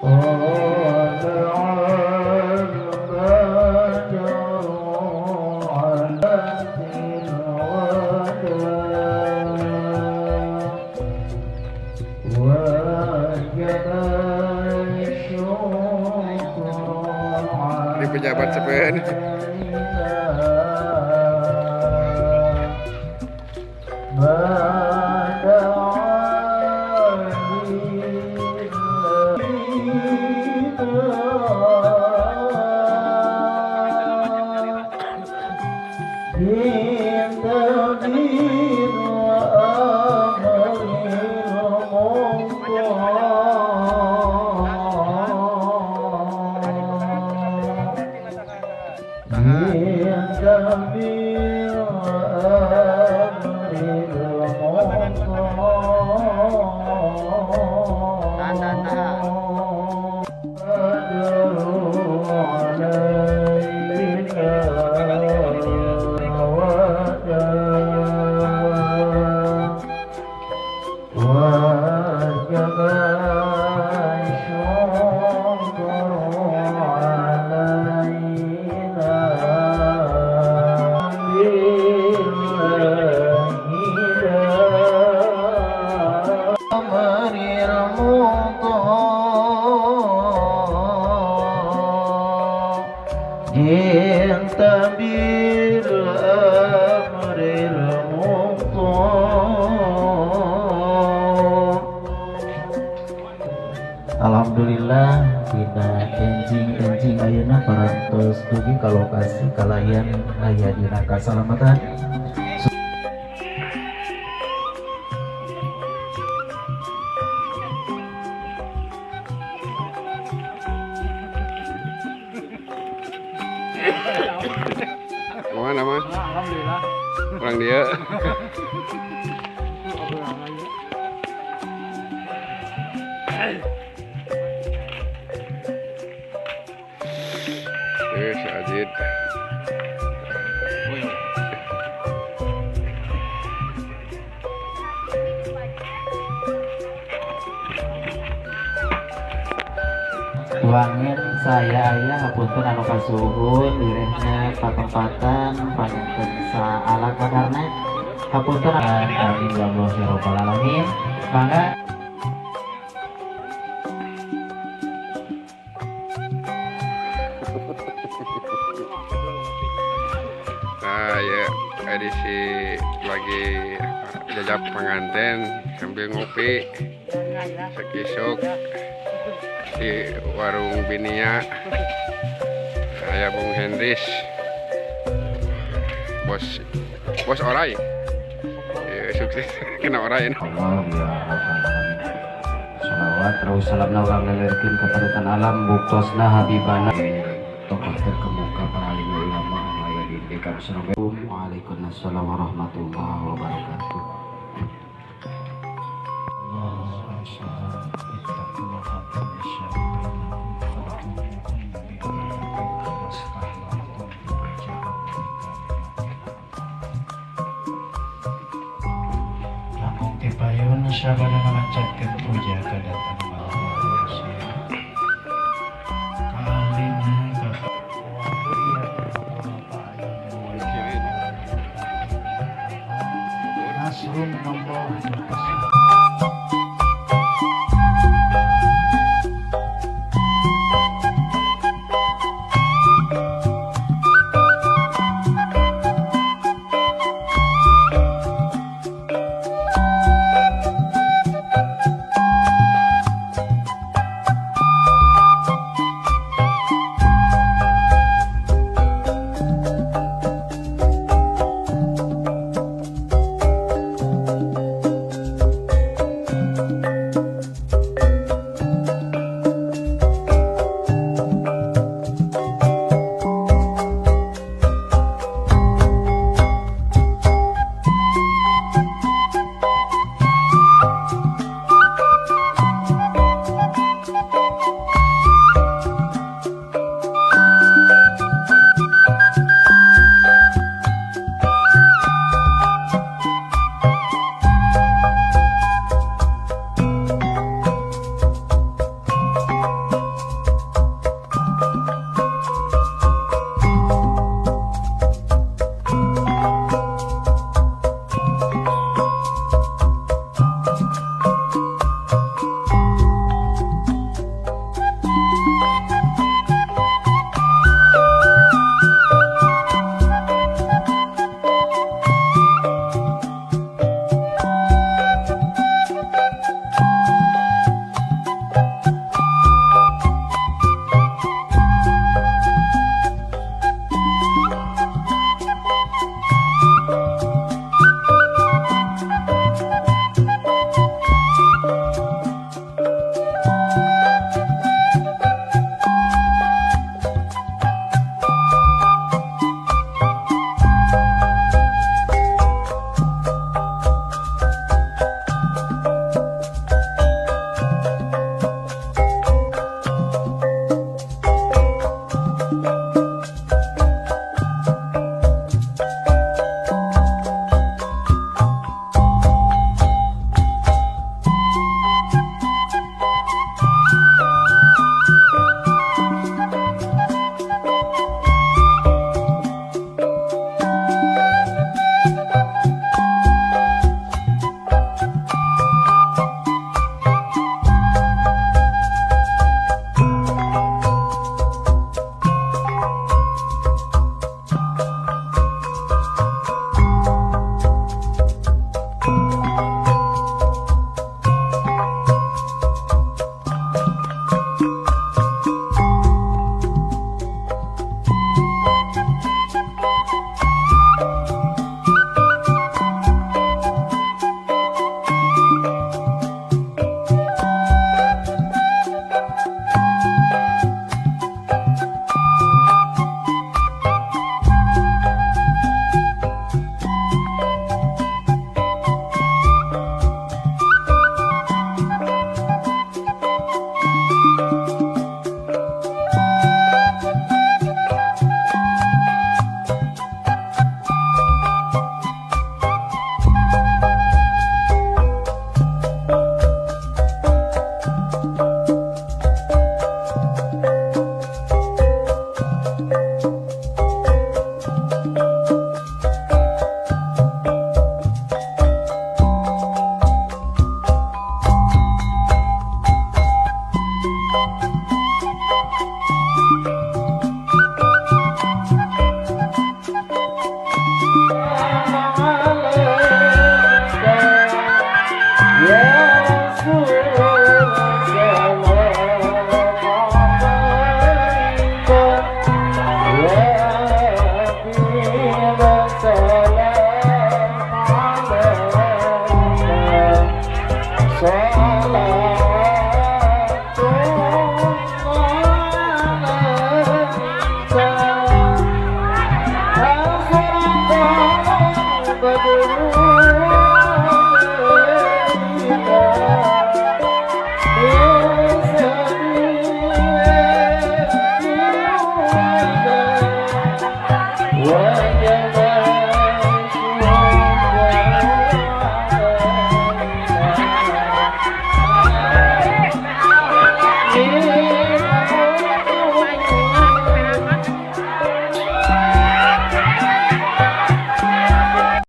Ini pejabat sepen. Alhamdulillah kita enjing ayeuna parantos dugi ka lokasi kalayan aya dina kasalamatan. Mana mah? Alhamdulillah. Orang dia. Si Ajit. Wangen saya ayah hapunten anu kasuhun direhna patempatan panenten saala kadarna hapunten amin ya Allah ya rabbal alamin. Mangga Nah ya edisi lagi jajak pengantin sambil ngopi sekisuk di warung Binia. Saya Bung Hendris, bos orai ya, sukses kena orai. Allah ya rabbal alamin. Shalawat terus salam nawang lelirkeun ka panutan alam buktosna habibana tokoh terkemuka para alim ulama anu aya di DKI Surabaya. Waalaikumsalam warahmatullahi wabarakatuh. Langkung tipayun sabada ngamanjatkeun puja ka datang manusia. Kalina ka Nasrun Allah. Wow.